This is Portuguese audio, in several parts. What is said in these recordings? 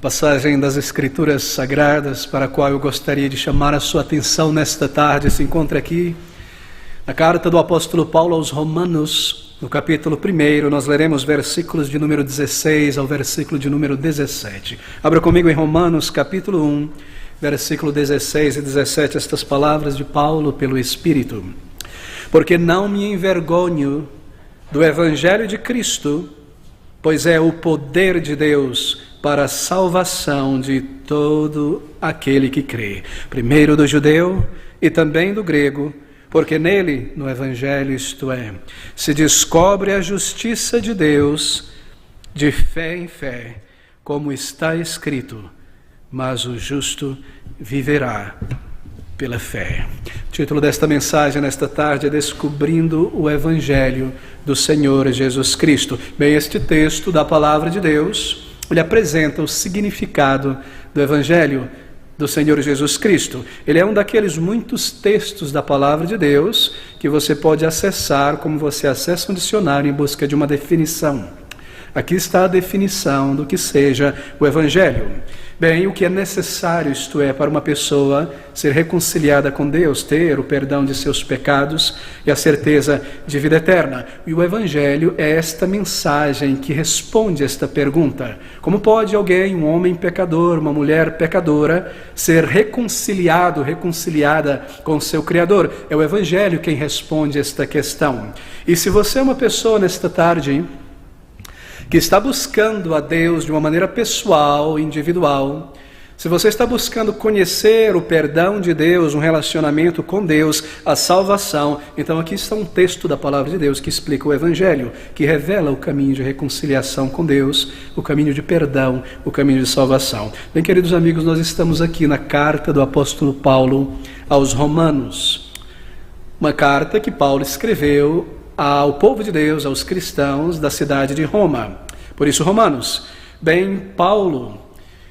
passagem das Escrituras Sagradas para a qual eu gostaria de chamar a sua atenção nesta tarde se encontra aqui na carta do apóstolo Paulo aos Romanos, no capítulo 1. Nós leremos versículos de número 16 ao versículo de número 17. Abra comigo em Romanos, capítulo 1, versículo 16 e 17, estas palavras de Paulo pelo Espírito. Porque não me envergonho do Evangelho de Cristo, pois é o poder de Deus para a salvação de todo aquele que crê, primeiro do judeu e também do grego, porque nele, no Evangelho, isto é, se descobre a justiça de Deus de fé em fé, como está escrito, mas o justo viverá pela fé. O título desta mensagem nesta tarde é Descobrindo o Evangelho do Senhor Jesus Cristo. Bem, este texto da Palavra de Deus, ele apresenta o significado do Evangelho do Senhor Jesus Cristo. Ele é um daqueles muitos textos da Palavra de Deus que você pode acessar como você acessa um dicionário em busca de uma definição. Aqui está a definição do que seja o Evangelho. Bem, o que é necessário, isto é, para uma pessoa ser reconciliada com Deus, ter o perdão de seus pecados e a certeza de vida eterna. E o Evangelho é esta mensagem que responde esta pergunta. Como pode alguém, um homem pecador, uma mulher pecadora, ser reconciliado, reconciliada com o seu Criador? É o Evangelho quem responde esta questão. E se você é uma pessoa nesta tarde que está buscando a Deus de uma maneira pessoal, individual, se você está buscando conhecer o perdão de Deus, um relacionamento com Deus, a salvação, então aqui está um texto da Palavra de Deus que explica o Evangelho, que revela o caminho de reconciliação com Deus, o caminho de perdão, o caminho de salvação. Bem, queridos amigos, nós estamos aqui na carta do apóstolo Paulo aos Romanos, uma carta que Paulo escreveu ao povo de Deus, aos cristãos da cidade de Roma. Por isso, Romanos, bem, Paulo,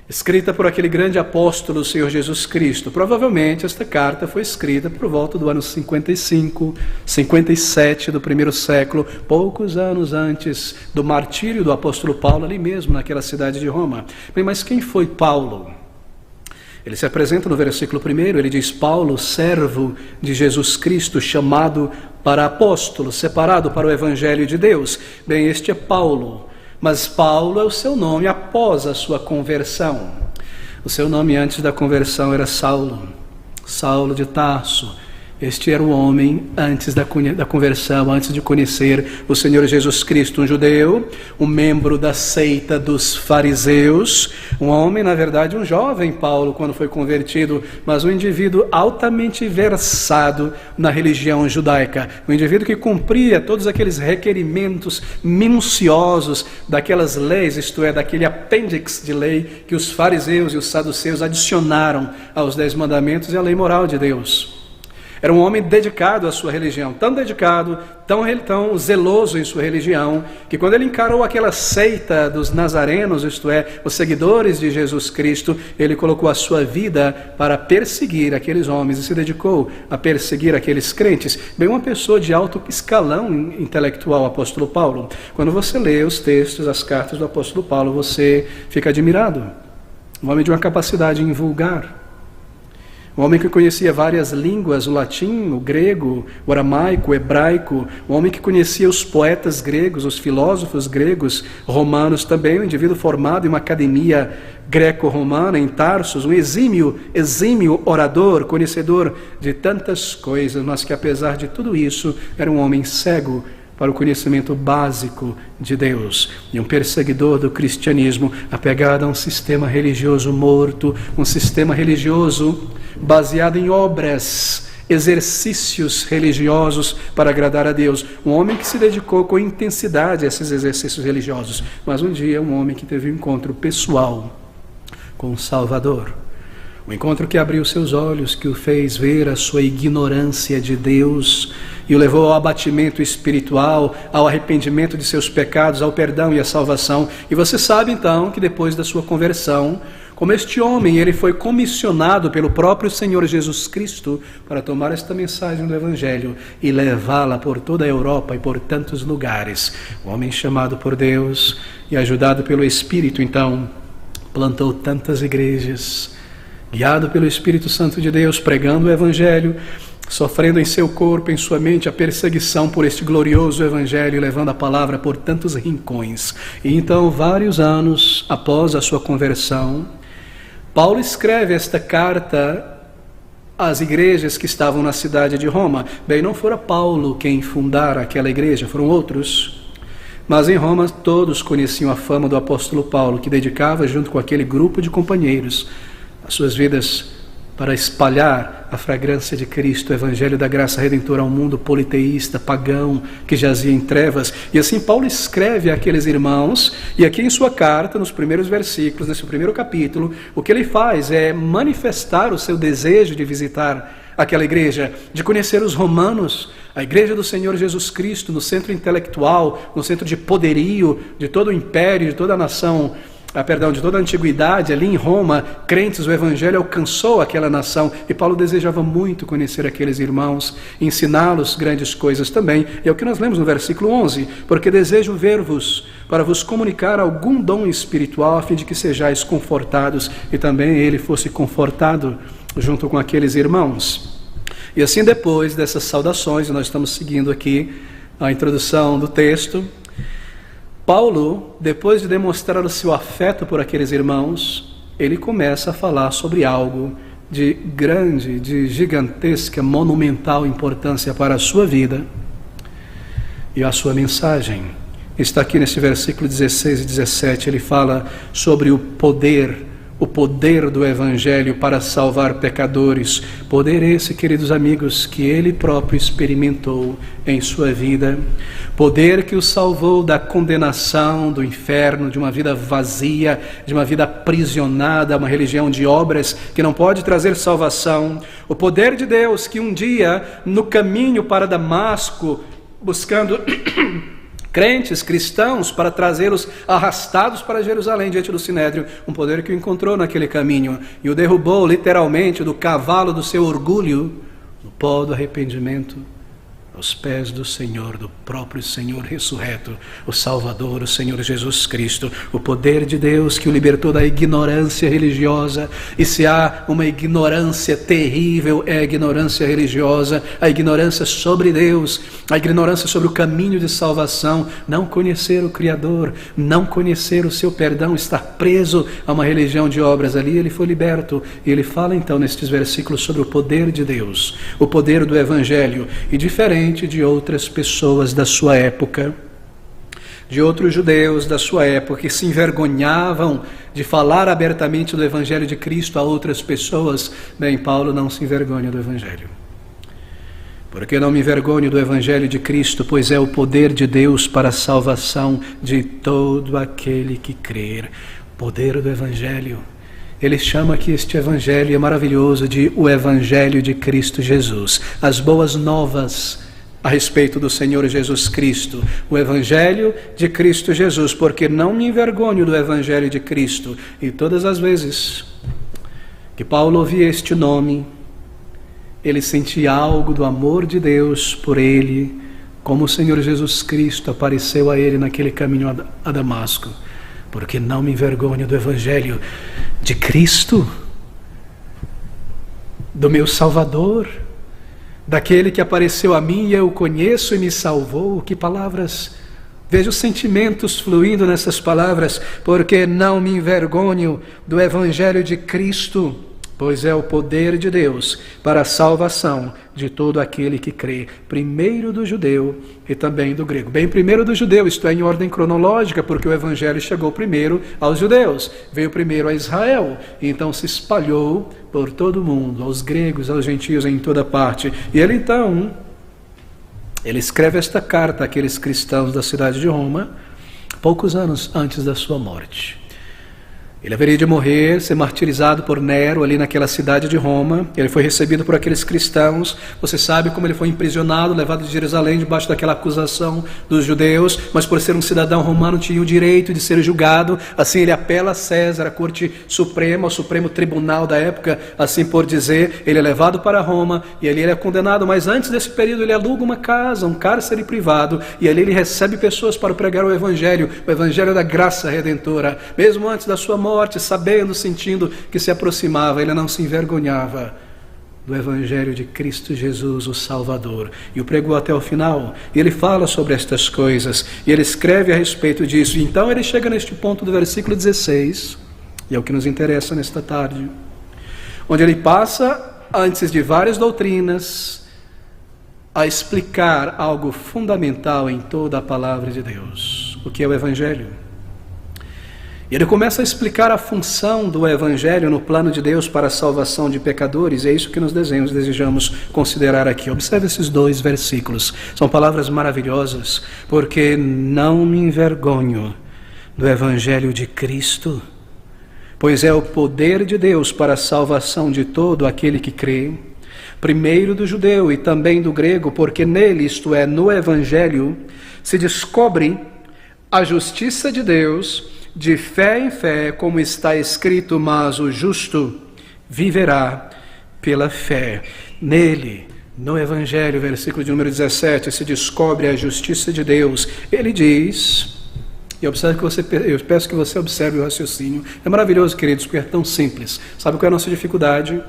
escrita por aquele grande apóstolo, o Senhor Jesus Cristo. Provavelmente esta carta foi escrita por volta do ano 55, 57 do primeiro século, poucos anos antes do martírio do apóstolo Paulo, ali mesmo naquela cidade de Roma. Bem, mas quem foi Paulo? Ele se apresenta no versículo 1, ele diz: Paulo, servo de Jesus Cristo, chamado para apóstolo, separado para o Evangelho de Deus. Bem, este é Paulo, mas Paulo é o seu nome após a sua conversão. O seu nome antes da conversão era Saulo, Saulo de Tarso. Este era o homem antes da conversão, antes de conhecer o Senhor Jesus Cristo, um judeu, um membro da seita dos fariseus, um homem, na verdade, um jovem Paulo quando foi convertido, mas um indivíduo altamente versado na religião judaica, um indivíduo que cumpria todos aqueles requerimentos minuciosos daquelas leis, isto é, daquele apêndice de lei que os fariseus e os saduceus adicionaram aos 10 mandamentos e à lei moral de Deus. Era um homem dedicado à sua religião, tão dedicado, tão zeloso em sua religião, que quando ele encarou aquela seita dos nazarenos, isto é, os seguidores de Jesus Cristo, ele colocou a sua vida para perseguir aqueles homens e se dedicou a perseguir aqueles crentes. Bem, uma pessoa de alto escalão intelectual, o apóstolo Paulo. Quando você lê os textos, as cartas do apóstolo Paulo, você fica admirado. Um homem de uma capacidade invulgar. Um homem que conhecia várias línguas, o latim, o grego, o aramaico, o hebraico. Um homem que conhecia os poetas gregos, os filósofos gregos, romanos também. Um indivíduo formado em uma academia greco-romana em Tarsus. Um exímio orador, conhecedor de tantas coisas, mas que apesar de tudo isso, era um homem cego para o conhecimento básico de Deus, e um perseguidor do cristianismo, apegado a um sistema religioso morto, um sistema religioso baseado em obras, exercícios religiosos para agradar a Deus. Um homem que se dedicou com intensidade a esses exercícios religiosos, mas um dia um homem que teve um encontro pessoal com o Salvador. Um encontro que abriu seus olhos, que o fez ver a sua ignorância de Deus e o levou ao abatimento espiritual, ao arrependimento de seus pecados, ao perdão e à salvação. E você sabe então que depois da sua conversão, como este homem, ele foi comissionado pelo próprio Senhor Jesus Cristo para tomar esta mensagem do Evangelho e levá-la por toda a Europa e por tantos lugares. Um homem chamado por Deus e ajudado pelo Espírito, então, plantou tantas igrejas, guiado pelo Espírito Santo de Deus, pregando o Evangelho, sofrendo em seu corpo, em sua mente, a perseguição por este glorioso Evangelho, levando a palavra por tantos rincões. E então, vários anos após a sua conversão, Paulo escreve esta carta às igrejas que estavam na cidade de Roma. Bem, não fora Paulo quem fundara aquela igreja, foram outros. Mas em Roma todos conheciam a fama do apóstolo Paulo, que dedicava, junto com aquele grupo de companheiros, as suas vidas para espalhar a fragrância de Cristo, o Evangelho da graça redentora ao mundo politeísta, pagão, que jazia em trevas. E assim Paulo escreve àqueles irmãos, e aqui em sua carta, nos primeiros versículos, nesse primeiro capítulo, o que ele faz é manifestar o seu desejo de visitar aquela igreja, de conhecer os romanos, a igreja do Senhor Jesus Cristo, no centro intelectual, no centro de poderio de todo o império, de toda a nação, de toda a antiguidade. Ali em Roma, crentes, o Evangelho alcançou aquela nação, e Paulo desejava muito conhecer aqueles irmãos, ensiná-los grandes coisas também. E é o que nós lemos no versículo 11: porque desejo ver-vos, para vos comunicar algum dom espiritual, a fim de que sejais confortados, e também ele fosse confortado junto com aqueles irmãos. E assim, depois dessas saudações, nós estamos seguindo aqui a introdução do texto, Paulo, depois de demonstrar o seu afeto por aqueles irmãos, ele começa a falar sobre algo de grande, de gigantesca, monumental importância para a sua vida e a sua mensagem. Está aqui nesse versículo 16 e 17, ele fala sobre o poder do Evangelho para salvar pecadores. Poder esse, queridos amigos, que ele próprio experimentou em sua vida. Poder que o salvou da condenação, do inferno, de uma vida vazia, de uma vida aprisionada a uma religião de obras que não pode trazer salvação. O poder de Deus que um dia, no caminho para Damasco, buscando crentes, cristãos, para trazê-los arrastados para Jerusalém diante do Sinédrio, um poder que o encontrou naquele caminho e o derrubou literalmente do cavalo do seu orgulho, no pó do arrependimento, aos pés do Senhor, do próprio Senhor ressurreto, o Salvador, o Senhor Jesus Cristo. O poder de Deus que o libertou da ignorância religiosa. E se há uma ignorância terrível, é a ignorância religiosa, a ignorância sobre Deus, a ignorância sobre o caminho de salvação, não conhecer o Criador, não conhecer o seu perdão, estar preso a uma religião de obras. Ali ele foi liberto, e ele fala então nestes versículos sobre o poder de Deus, o poder do Evangelho. E diferente de outras pessoas da sua época, de outros judeus da sua época que se envergonhavam de falar abertamente do Evangelho de Cristo a outras pessoas, bem, Paulo não se envergonha do Evangelho. Porque não me envergonho do Evangelho de Cristo, pois é o poder de Deus para a salvação de todo aquele que crer. Poder do Evangelho. Ele chama aqui este Evangelho, é maravilhoso, de o Evangelho de Cristo Jesus. As boas novas a respeito do Senhor Jesus Cristo, o Evangelho de Cristo Jesus, porque não me envergonho do Evangelho de Cristo. E todas as vezes que Paulo ouvia este nome, ele sentia algo do amor de Deus por ele, como o Senhor Jesus Cristo apareceu a ele naquele caminho a Damasco. Porque não me envergonho do Evangelho de Cristo, do meu Salvador, daquele que apareceu a mim e eu o conheço e me salvou. Que palavras! Vejo sentimentos fluindo nessas palavras. Porque não me envergonho do Evangelho de Cristo, pois é o poder de Deus para a salvação de todo aquele que crê, primeiro do judeu e também do grego. Bem, primeiro do judeu, isto é, em ordem cronológica, porque o Evangelho chegou primeiro aos judeus, veio primeiro a Israel, e então se espalhou por todo o mundo, aos gregos, aos gentios, em toda parte. E ele então, ele escreve esta carta àqueles cristãos da cidade de Roma, poucos anos antes da sua morte. Ele haveria de morrer, ser martirizado por Nero ali naquela cidade de Roma. Ele foi recebido por aqueles cristãos. Você sabe como ele foi aprisionado, levado de Jerusalém debaixo daquela acusação dos judeus, mas por ser um cidadão romano tinha o direito de ser julgado. Assim ele apela a César, a corte suprema, ao supremo tribunal da época, assim por dizer. Ele é levado para Roma e ali ele é condenado, mas antes desse período ele aluga uma casa, um cárcere privado, e ali ele recebe pessoas para pregar o Evangelho da graça redentora. Mesmo antes da sua morte, morte, sabendo, sentindo que se aproximava, ele não se envergonhava do Evangelho de Cristo Jesus, o Salvador, e o pregou até o final. E ele fala sobre estas coisas, e ele escreve a respeito disso. E então ele chega neste ponto do versículo 16, e é o que nos interessa nesta tarde, onde ele passa, antes de várias doutrinas, a explicar algo fundamental em toda a palavra de Deus, o que é o Evangelho. E ele começa a explicar a função do Evangelho no plano de Deus para a salvação de pecadores, e é isso que nós desejamos considerar aqui. Observe esses 2 versículos, são palavras maravilhosas, porque não me envergonho do Evangelho de Cristo, pois é o poder de Deus para a salvação de todo aquele que crê, primeiro do judeu e também do grego, porque nele, isto é, no Evangelho, se descobre a justiça de Deus, de fé em fé, como está escrito, mas o justo viverá pela fé. Nele, no Evangelho, versículo de número 17, se descobre a justiça de Deus. Ele diz, e eu peço que você observe o raciocínio, é maravilhoso, queridos, porque é tão simples. Sabe qual é a nossa dificuldade?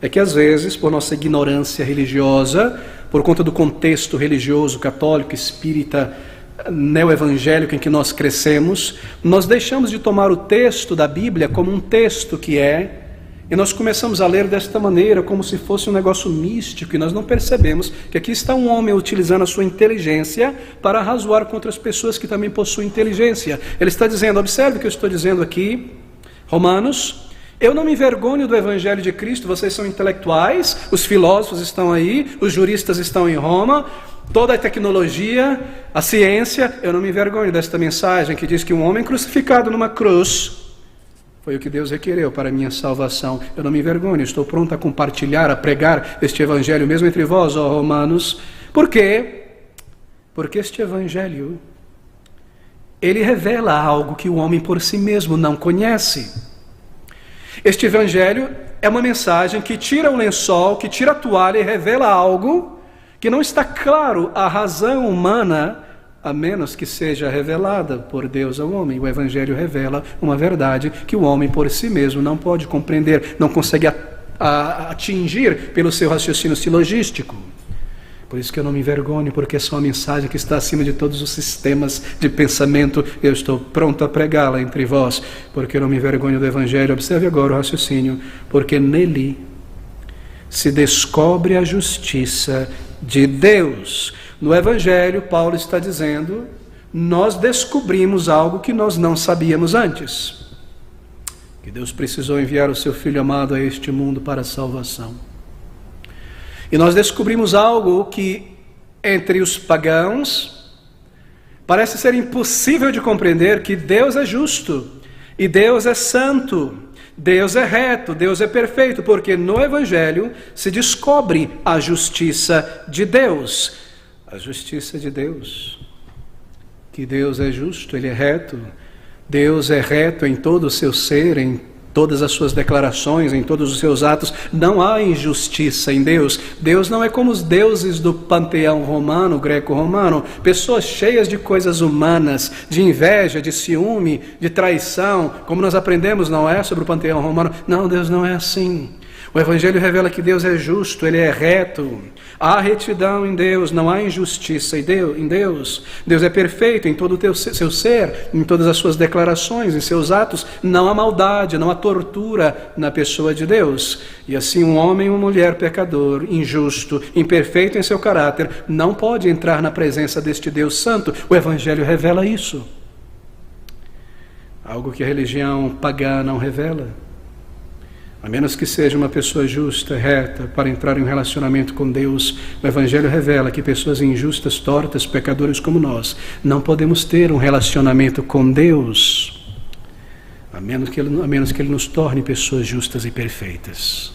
É que às vezes, por nossa ignorância religiosa, por conta do contexto religioso, católico, espírita, neo-evangélico em que nós crescemos, nós deixamos de tomar o texto da Bíblia como um texto que é, e nós começamos a ler desta maneira, como se fosse um negócio místico, e nós não percebemos que aqui está um homem utilizando a sua inteligência para arrazoar contra as pessoas que também possuem inteligência. Ele está dizendo, observe o que eu estou dizendo aqui, Romanos: eu não me envergonho do Evangelho de Cristo. Vocês são intelectuais, os filósofos estão aí, os juristas estão em Roma, toda a tecnologia, a ciência. Eu não me envergonho desta mensagem que diz que um homem crucificado numa cruz foi o que Deus requereu para a minha salvação. Eu não me envergonho, estou pronto a compartilhar, a pregar este Evangelho mesmo entre vós, ó Romanos. Por quê? Porque este Evangelho, ele revela algo que o homem por si mesmo não conhece. Este Evangelho é uma mensagem que tira o lençol, que tira a toalha e revela algo que não está claro à razão humana, a menos que seja revelada por Deus ao homem. O Evangelho revela uma verdade que o homem por si mesmo não pode compreender, não consegue atingir pelo seu raciocínio silogístico. Por isso que eu não me envergonho, porque essa é uma mensagem que está acima de todos os sistemas de pensamento. Eu estou pronto a pregá-la entre vós, porque eu não me envergonho do Evangelho. Observe agora o raciocínio, porque nele se descobre a justiça de Deus. No Evangelho, Paulo está dizendo, nós descobrimos algo que nós não sabíamos antes, que Deus precisou enviar o seu Filho amado a este mundo para a salvação. E nós descobrimos algo que, entre os pagãos, parece ser impossível de compreender, que Deus é justo, e Deus é santo, Deus é reto, Deus é perfeito, porque no Evangelho se descobre a justiça de Deus. A justiça de Deus, que Deus é justo, Ele é reto, Deus é reto em todo o seu ser, em todas as suas declarações, em todos os seus atos. Não há injustiça em Deus. Deus não é como os deuses do panteão romano, greco-romano, pessoas cheias de coisas humanas, de inveja, de ciúme, de traição, como nós aprendemos, não é, sobre o panteão romano. Não, Deus não é assim. O Evangelho revela que Deus é justo, Ele é reto. Há retidão em Deus, não há injustiça em Deus. Deus é perfeito em todo o seu ser, em todas as suas declarações, em seus atos. Não há maldade, não há tortura na pessoa de Deus. E assim um homem ou mulher pecador, injusto, imperfeito em seu caráter, não pode entrar na presença deste Deus santo. O Evangelho revela isso. Algo que a religião pagã não revela. A menos que seja uma pessoa justa, reta, para entrar em um relacionamento com Deus, o Evangelho revela que pessoas injustas, tortas, pecadores como nós, não podemos ter um relacionamento com Deus, a menos que Ele nos torne pessoas justas e perfeitas.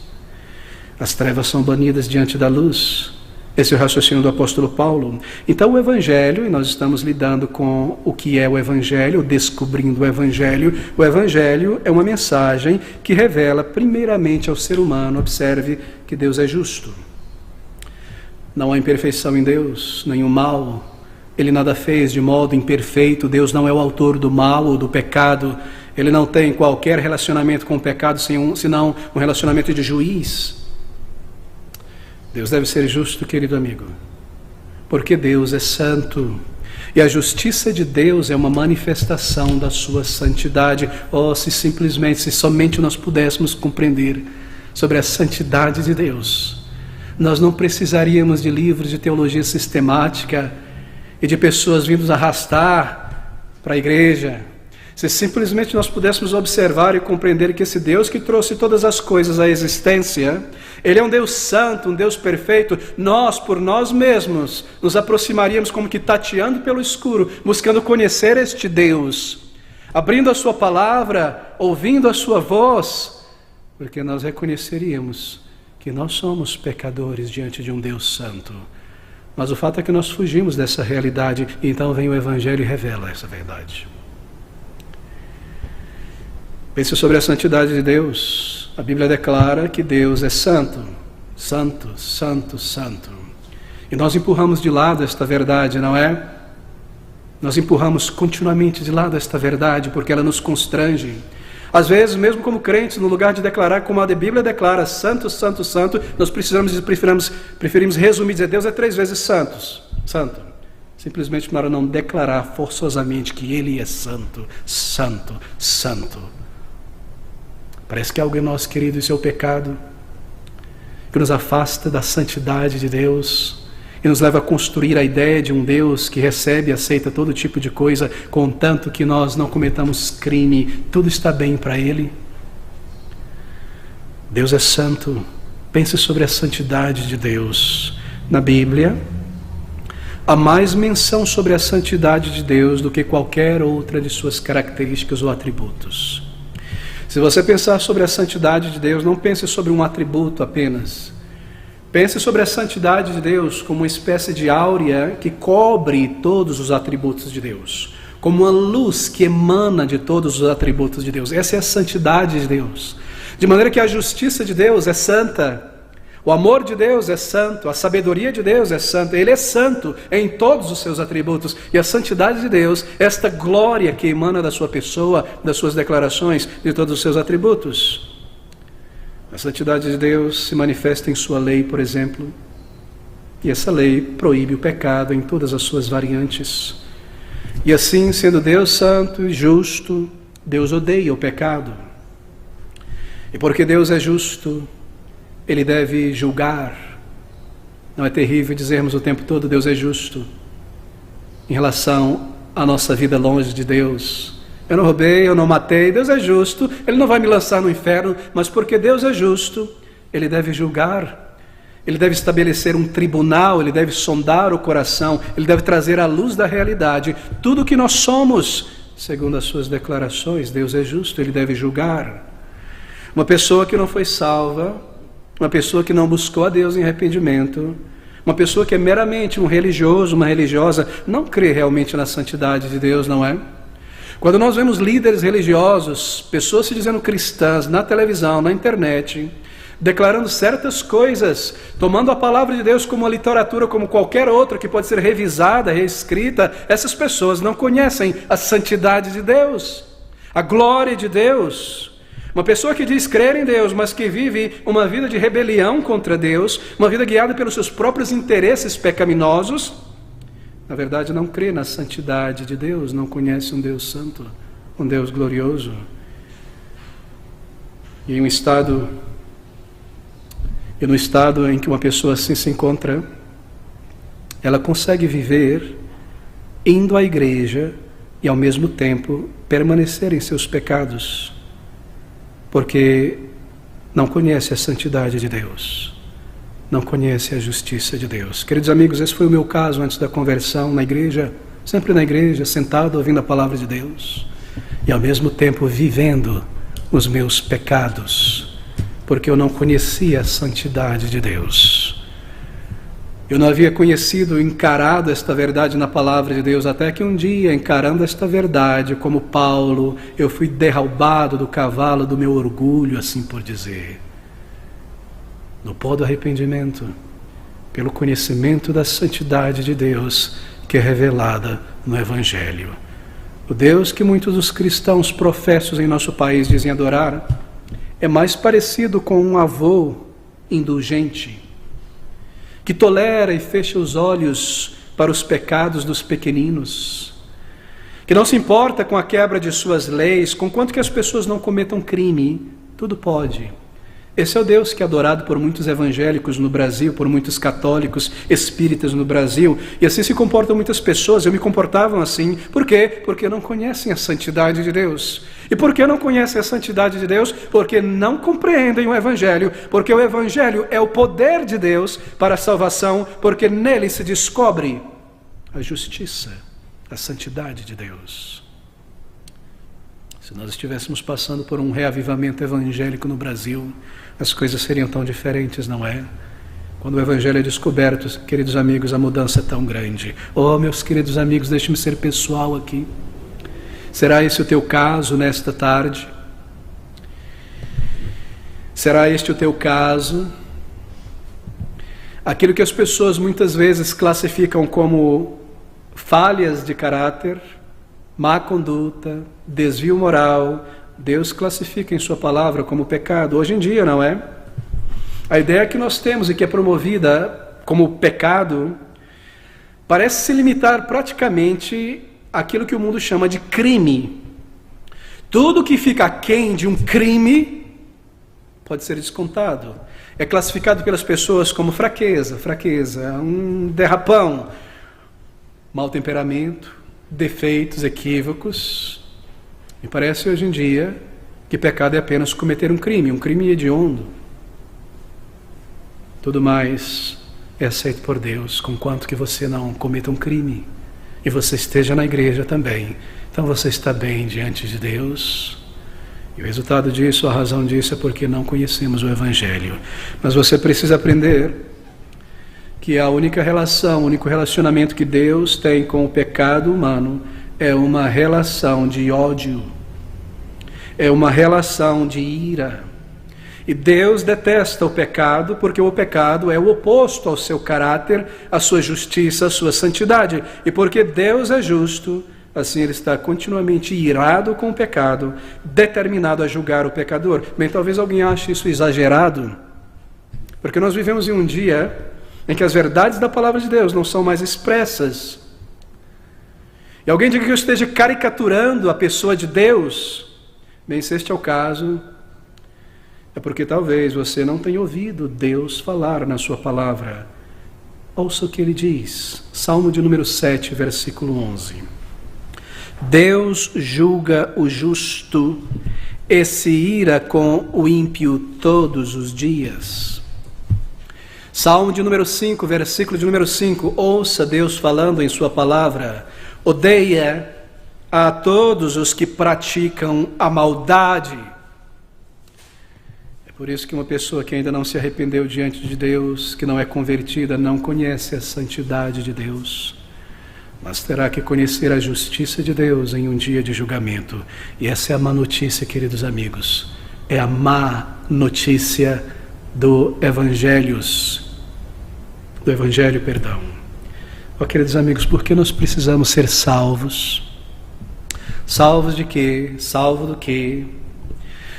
As trevas são banidas diante da luz. Esse é o raciocínio do apóstolo Paulo. Então o Evangelho, e nós estamos lidando com o que é o Evangelho, descobrindo o Evangelho. O Evangelho é uma mensagem que revela primeiramente ao ser humano, observe, que Deus é justo. Não há imperfeição em Deus, nenhum mal. Ele nada fez de modo imperfeito. Deus não é o autor do mal ou do pecado. Ele não tem qualquer relacionamento com o pecado senão um relacionamento de juiz. Deus deve ser justo, querido amigo, porque Deus é santo. E a justiça de Deus é uma manifestação da sua santidade. Oh, se somente nós pudéssemos compreender sobre a santidade de Deus, nós não precisaríamos de livros de teologia sistemática e de pessoas vindo arrastar para a igreja. Se simplesmente nós pudéssemos observar e compreender que esse Deus que trouxe todas as coisas à existência, Ele é um Deus santo, um Deus perfeito, nós, por nós mesmos, nos aproximaríamos como que tateando pelo escuro, buscando conhecer este Deus, abrindo a sua palavra, ouvindo a sua voz, porque nós reconheceríamos que nós somos pecadores diante de um Deus santo. Mas o fato é que nós fugimos dessa realidade, e então vem o Evangelho e revela essa verdade. Pense sobre a santidade de Deus. A Bíblia declara que Deus é santo, santo, santo, santo. E nós empurramos de lado esta verdade, não é? Nós empurramos continuamente de lado esta verdade, porque ela nos constrange. Às vezes, mesmo como crentes, no lugar de declarar como a Bíblia declara, santo, santo, santo, nós preferimos resumir e dizer, Deus é 3 vezes santo. Simplesmente para não declarar forçosamente que Ele é santo, santo, santo. Parece que algo em nós, querido, isso é o pecado, que nos afasta da santidade de Deus e nos leva a construir a ideia de um Deus que recebe e aceita todo tipo de coisa, contanto que nós não cometamos crime, tudo está bem para Ele. Deus é santo. Pense sobre a santidade de Deus. Na Bíblia, há mais menção sobre a santidade de Deus do que qualquer outra de suas características ou atributos. Se você pensar sobre a santidade de Deus, não pense sobre um atributo apenas. Pense sobre a santidade de Deus como uma espécie de áurea que cobre todos os atributos de Deus, como uma luz que emana de todos os atributos de Deus. Essa é a santidade de Deus. De maneira que a justiça de Deus é santa, o amor de Deus é santo, a sabedoria de Deus é santa, Ele é santo em todos os seus atributos. E a santidade de Deus, esta glória que emana da sua pessoa, das suas declarações, de todos os seus atributos. A santidade de Deus se manifesta em sua lei, por exemplo, e essa lei proíbe o pecado em todas as suas variantes. E assim, sendo Deus santo e justo, Deus odeia o pecado. E porque Deus é justo, Ele deve julgar. Não é terrível dizermos o tempo todo, Deus é justo, em relação à nossa vida longe de Deus. Eu não roubei, eu não matei, Deus é justo, Ele não vai me lançar no inferno, mas porque Deus é justo, Ele deve julgar, Ele deve estabelecer um tribunal, Ele deve sondar o coração, Ele deve trazer à luz da realidade tudo o que nós somos, segundo as suas declarações. Deus é justo, Ele deve julgar. Uma pessoa que não foi salva, uma pessoa que não buscou a Deus em arrependimento, uma pessoa que é meramente um religioso, uma religiosa, não crê realmente na santidade de Deus, não é? Quando nós vemos líderes religiosos, pessoas se dizendo cristãs, na televisão, na internet, declarando certas coisas, tomando a palavra de Deus como uma literatura, como qualquer outra que pode ser revisada, reescrita, essas pessoas não conhecem a santidade de Deus, a glória de Deus. Uma pessoa que diz crer em Deus, mas que vive uma vida de rebelião contra Deus, uma vida guiada pelos seus próprios interesses pecaminosos, na verdade não crê na santidade de Deus, não conhece um Deus santo, um Deus glorioso. E no estado em que uma pessoa assim se encontra, ela consegue viver indo à igreja e ao mesmo tempo permanecer em seus pecados, porque não conhece a santidade de Deus, não conhece a justiça de Deus. Queridos amigos, esse foi o meu caso antes da conversão, na igreja, sempre na igreja, sentado ouvindo a palavra de Deus, e ao mesmo tempo vivendo os meus pecados, porque eu não conhecia a santidade de Deus. Eu não havia conhecido, encarado esta verdade na palavra de Deus, até que um dia, encarando esta verdade, como Paulo, eu fui derrubado do cavalo do meu orgulho, assim por dizer, no pó do arrependimento, pelo conhecimento da santidade de Deus, que é revelada no Evangelho. O Deus que muitos dos cristãos professos em nosso país dizem adorar é mais parecido com um avô indulgente, que tolera e fecha os olhos para os pecados dos pequeninos, que não se importa com a quebra de suas leis, conquanto que as pessoas não cometam crime, tudo pode. Esse é o Deus que é adorado por muitos evangélicos no Brasil, por muitos católicos espíritas no Brasil, e assim se comportam muitas pessoas. Eu me comportava assim. Por quê? Porque não conhecem a santidade de Deus. E por que não conhecem a santidade de Deus? Porque não compreendem o Evangelho, porque o Evangelho é o poder de Deus para a salvação, porque nele se descobre a justiça, a santidade de Deus. Se nós estivéssemos passando por um reavivamento evangélico no Brasil, as coisas seriam tão diferentes, não é? Quando o Evangelho é descoberto, queridos amigos, a mudança é tão grande. Oh, meus queridos amigos, deixe-me ser pessoal aqui. Será esse o teu caso nesta tarde? Será este o teu caso? Aquilo que as pessoas muitas vezes classificam como falhas de caráter, má conduta, desvio moral, Deus classifica em sua palavra como pecado. Hoje em dia, não é? A ideia que nós temos e que é promovida como pecado parece se limitar praticamente àquilo que o mundo chama de crime. Tudo que fica aquém de um crime pode ser descontado. É classificado pelas pessoas como fraqueza, um derrapão, mau temperamento, defeitos, equívocos. Me parece hoje em dia que pecado é apenas cometer um crime hediondo. Tudo mais é aceito por Deus, conquanto que você não cometa um crime e você esteja na igreja também. Então você está bem diante de Deus. E o resultado disso, a razão disso é porque não conhecemos o Evangelho. Mas você precisa aprender que a única relação, o único relacionamento que Deus tem com o pecado humano é uma relação de ódio, é uma relação de ira. E Deus detesta o pecado, porque o pecado é o oposto ao seu caráter, à sua justiça, à sua santidade. E porque Deus é justo, assim Ele está continuamente irado com o pecado, determinado a julgar o pecador. Bem, talvez alguém ache isso exagerado, porque nós vivemos em um dia em que as verdades da palavra de Deus não são mais expressas. E alguém diga que eu esteja caricaturando a pessoa de Deus. Bem, se este é o caso, é porque talvez você não tenha ouvido Deus falar na sua palavra. Ouça o que Ele diz. Salmo de número 7, versículo 11. Deus julga o justo e se ira com o ímpio todos os dias. Salmo de número 5, versículo de número 5. Ouça Deus falando em sua palavra. Odeia a todos os que praticam a maldade. É por isso que uma pessoa que ainda não se arrependeu diante de Deus, que não é convertida, não conhece a santidade de Deus, mas terá que conhecer a justiça de Deus em um dia de julgamento. E essa é a má notícia, queridos amigos. É a má notícia do Evangelho, perdão. Ó, queridos amigos, por que nós precisamos ser salvos? Salvos de quê? Salvo do quê?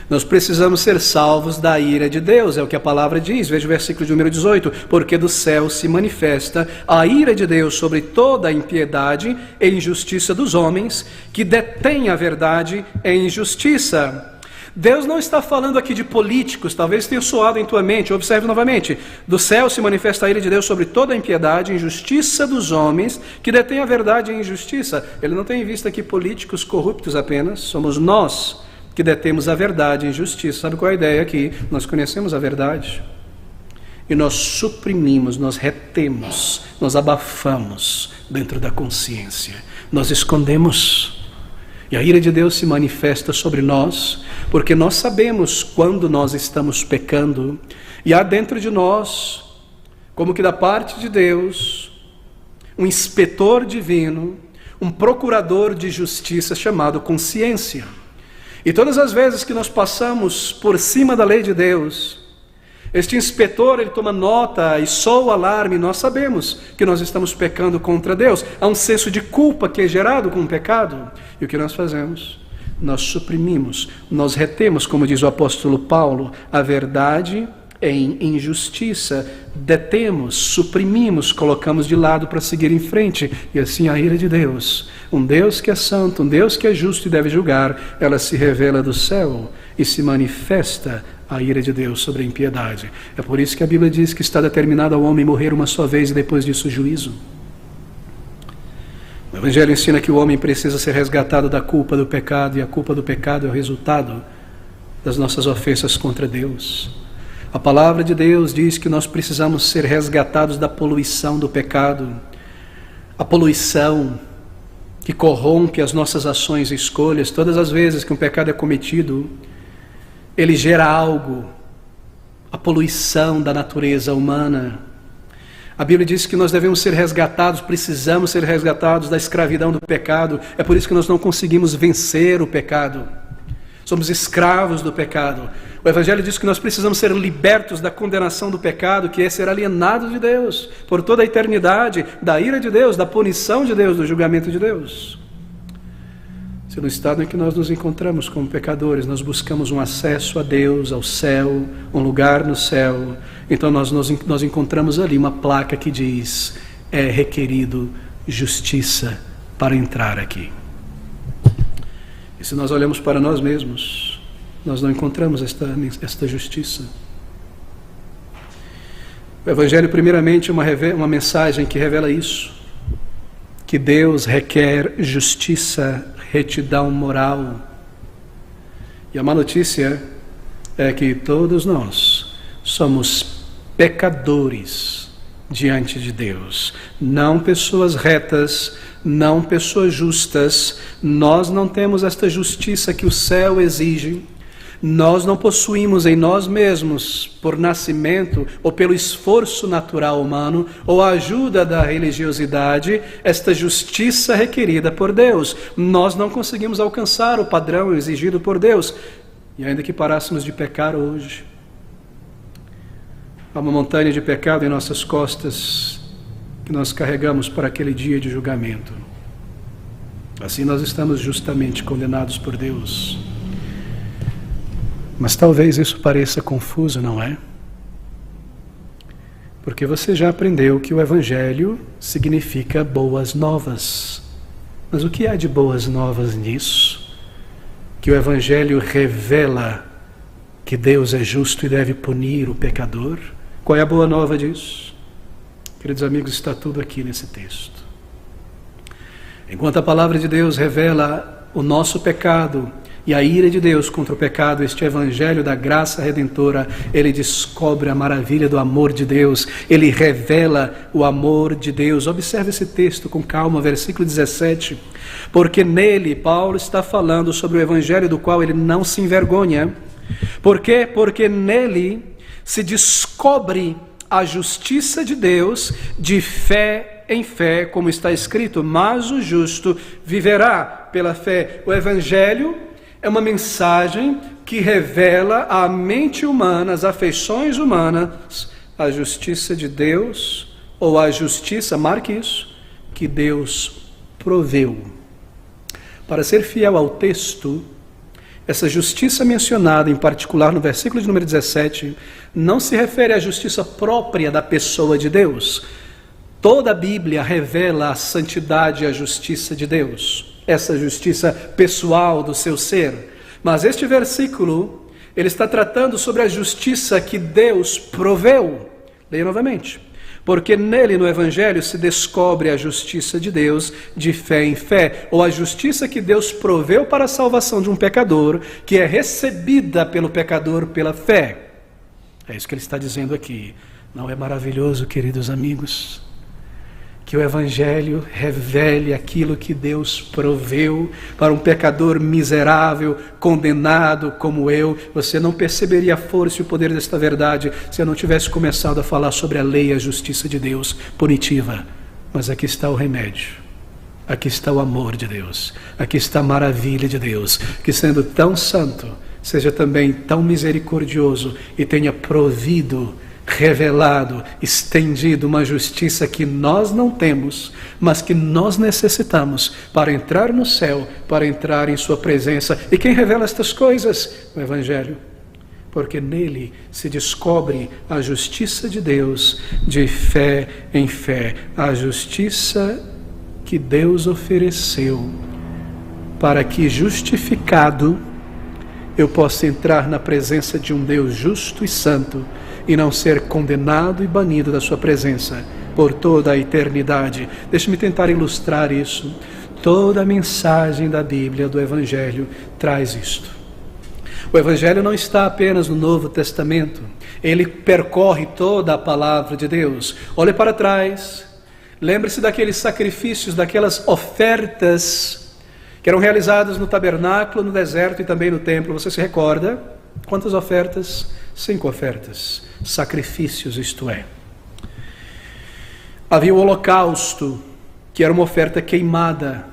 Nós precisamos ser salvos da ira de Deus, é o que a palavra diz. Veja o versículo de número 18. Porque do céu se manifesta a ira de Deus sobre toda a impiedade e injustiça dos homens, que detêm a verdade em injustiça. Deus não está falando aqui de políticos, talvez tenha soado em tua mente. Observe novamente. Do céu se manifesta a ira de Deus sobre toda a impiedade e injustiça dos homens, que detêm a verdade em injustiça. Ele não tem em vista aqui políticos corruptos apenas, somos nós que detemos a verdade em justiça. Sabe qual é a ideia aqui? Nós conhecemos a verdade e nós suprimimos, nós retemos, nós abafamos dentro da consciência, nós escondemos. E a ira de Deus se manifesta sobre nós, porque nós sabemos quando nós estamos pecando, e há dentro de nós, como que da parte de Deus, um inspetor divino, um procurador de justiça chamado consciência. E todas as vezes que nós passamos por cima da lei de Deus, Este inspetor, ele toma nota e soa o alarme. Nós sabemos que nós estamos pecando contra Deus. Há um senso de culpa que é gerado com o pecado. E o que nós fazemos? Nós suprimimos, nós retemos, como diz o apóstolo Paulo, a verdade em injustiça. Detemos, suprimimos, colocamos de lado para seguir em frente. E assim a ira de Deus, um Deus que é santo, um Deus que é justo e deve julgar, ela se revela do céu e se manifesta a ira de Deus sobre a impiedade. É por isso que a Bíblia diz que está determinado ao homem morrer uma só vez e depois disso o juízo. O Evangelho ensina que o homem precisa ser resgatado da culpa do pecado, e a culpa do pecado é o resultado das nossas ofensas contra Deus. A palavra de Deus diz que nós precisamos ser resgatados da poluição do pecado, a poluição que corrompe as nossas ações e escolhas. Todas as vezes que um pecado é cometido, ele gera algo, a poluição da natureza humana. A Bíblia diz que nós devemos ser resgatados, precisamos ser resgatados da escravidão do pecado. É por isso que nós não conseguimos vencer o pecado. Somos escravos do pecado. O Evangelho diz que nós precisamos ser libertos da condenação do pecado, que é ser alienados de Deus por toda a eternidade, da ira de Deus, da punição de Deus, do julgamento de Deus. Se no estado em que nós nos encontramos como pecadores, nós buscamos um acesso a Deus, ao céu, um lugar no céu, então nós encontramos ali uma placa que diz: é requerido justiça para entrar aqui. E se nós olhamos para nós mesmos, nós não encontramos esta justiça. O Evangelho, primeiramente, é uma mensagem que revela isso, que Deus requer justiça, retidão moral. E a má notícia é que todos nós somos pecadores diante de Deus, não pessoas retas, não pessoas justas. Nós não temos esta justiça que o céu exige. Nós não possuímos em nós mesmos, por nascimento ou pelo esforço natural humano ou a ajuda da religiosidade, esta justiça requerida por Deus. Nós não conseguimos alcançar o padrão exigido por Deus. E ainda que parássemos de pecar hoje, há uma montanha de pecado em nossas costas que nós carregamos para aquele dia de julgamento. Assim nós estamos justamente condenados por Deus. Mas talvez isso pareça confuso, não é? Porque você já aprendeu que o Evangelho significa boas novas. Mas o que há de boas novas nisso? Que o Evangelho revela que Deus é justo e deve punir o pecador? Qual é a boa nova disso? Queridos amigos, está tudo aqui nesse texto. Enquanto a palavra de Deus revela o nosso pecado e a ira de Deus contra o pecado, este Evangelho da graça redentora, ele descobre a maravilha do amor de Deus, ele revela o amor de Deus. Observe esse texto com calma, versículo 17. Porque nele, Paulo está falando sobre o Evangelho do qual ele não se envergonha. Por quê? Porque nele se descobre a justiça de Deus de fé em fé, como está escrito: mas o justo viverá pela fé. O Evangelho é uma mensagem que revela à mente humana, às afeições humanas, a justiça de Deus, ou a justiça, marque isso, que Deus proveu. Para ser fiel ao texto, essa justiça mencionada, em particular no versículo de número 17, não se refere à justiça própria da pessoa de Deus. Toda a Bíblia revela a santidade e a justiça de Deus, essa justiça pessoal do seu ser. Mas este versículo, ele está tratando sobre a justiça que Deus proveu. Leia novamente. Porque nele, no Evangelho, se descobre a justiça de Deus de fé em fé, ou a justiça que Deus proveu para a salvação de um pecador, que é recebida pelo pecador pela fé. É isso que ele está dizendo aqui. Não é maravilhoso, queridos amigos, que o Evangelho revele aquilo que Deus proveu para um pecador miserável, condenado como eu? Você não perceberia a força e o poder desta verdade se eu não tivesse começado a falar sobre a lei e a justiça de Deus punitiva. Mas aqui está o remédio, aqui está o amor de Deus, aqui está a maravilha de Deus, que sendo tão santo, seja também tão misericordioso e tenha provido, revelado, estendido uma justiça que nós não temos, mas que nós necessitamos para entrar no céu, para entrar em sua presença. E quem revela estas coisas? O Evangelho. Porque nele se descobre a justiça de Deus, de fé em fé, a justiça que Deus ofereceu, para que, justificado, eu possa entrar na presença de um Deus justo e santo, e não ser condenado e banido da sua presença por toda a eternidade. Deixe-me tentar ilustrar isso. Toda a mensagem da Bíblia, do Evangelho, traz isto. O Evangelho não está apenas no Novo Testamento, ele percorre toda a palavra de Deus. Olhe para trás, lembre-se daqueles sacrifícios, daquelas ofertas que eram realizadas no tabernáculo, no deserto e também no templo. Você se recorda? Quantas ofertas? 5 ofertas, sacrifícios, isto é. Havia o holocausto, que era uma oferta queimada.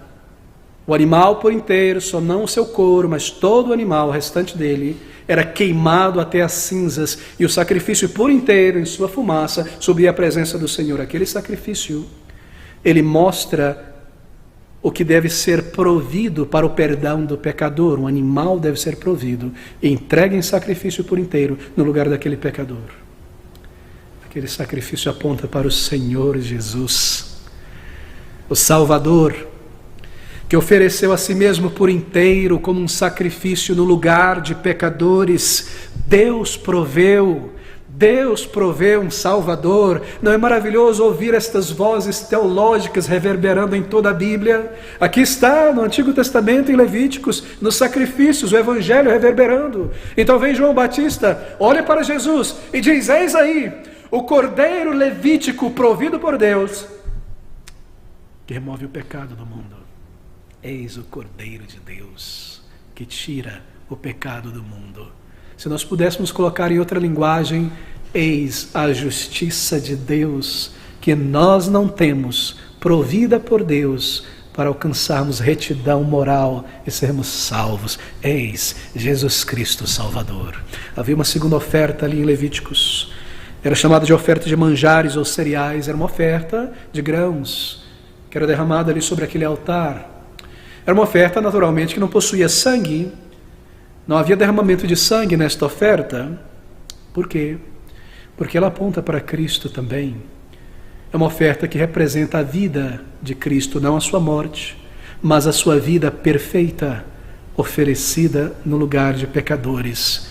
O animal por inteiro, só não o seu couro, mas todo o animal, o restante dele, era queimado até as cinzas, e o sacrifício por inteiro, em sua fumaça, subia à presença do Senhor. Aquele sacrifício, ele mostra o que deve ser provido para o perdão do pecador. Um animal deve ser provido e entregue em sacrifício por inteiro no lugar daquele pecador. Aquele sacrifício aponta para o Senhor Jesus, o Salvador, que ofereceu a si mesmo por inteiro como um sacrifício no lugar de pecadores. Deus proveu um Salvador. Não é maravilhoso ouvir estas vozes teológicas reverberando em toda a Bíblia? Aqui está, no Antigo Testamento, em Levíticos, nos sacrifícios, o Evangelho reverberando. Então vem João Batista, olha para Jesus e diz: eis aí, o Cordeiro Levítico provido por Deus, que remove o pecado do mundo. Eis o Cordeiro de Deus, que tira o pecado do mundo. Se nós pudéssemos colocar em outra linguagem, eis a justiça de Deus, que nós não temos, provida por Deus, para alcançarmos retidão moral e sermos salvos. Eis Jesus Cristo Salvador. Havia uma segunda oferta ali em Levíticos. Era chamada de oferta de manjares ou cereais. Era uma oferta de grãos, que era derramada ali sobre aquele altar. Era uma oferta, naturalmente, que não possuía sangue. Não havia derramamento de sangue nesta oferta. Por quê? Porque ela aponta para Cristo também. É uma oferta que representa a vida de Cristo, não a sua morte, mas a sua vida perfeita, oferecida no lugar de pecadores.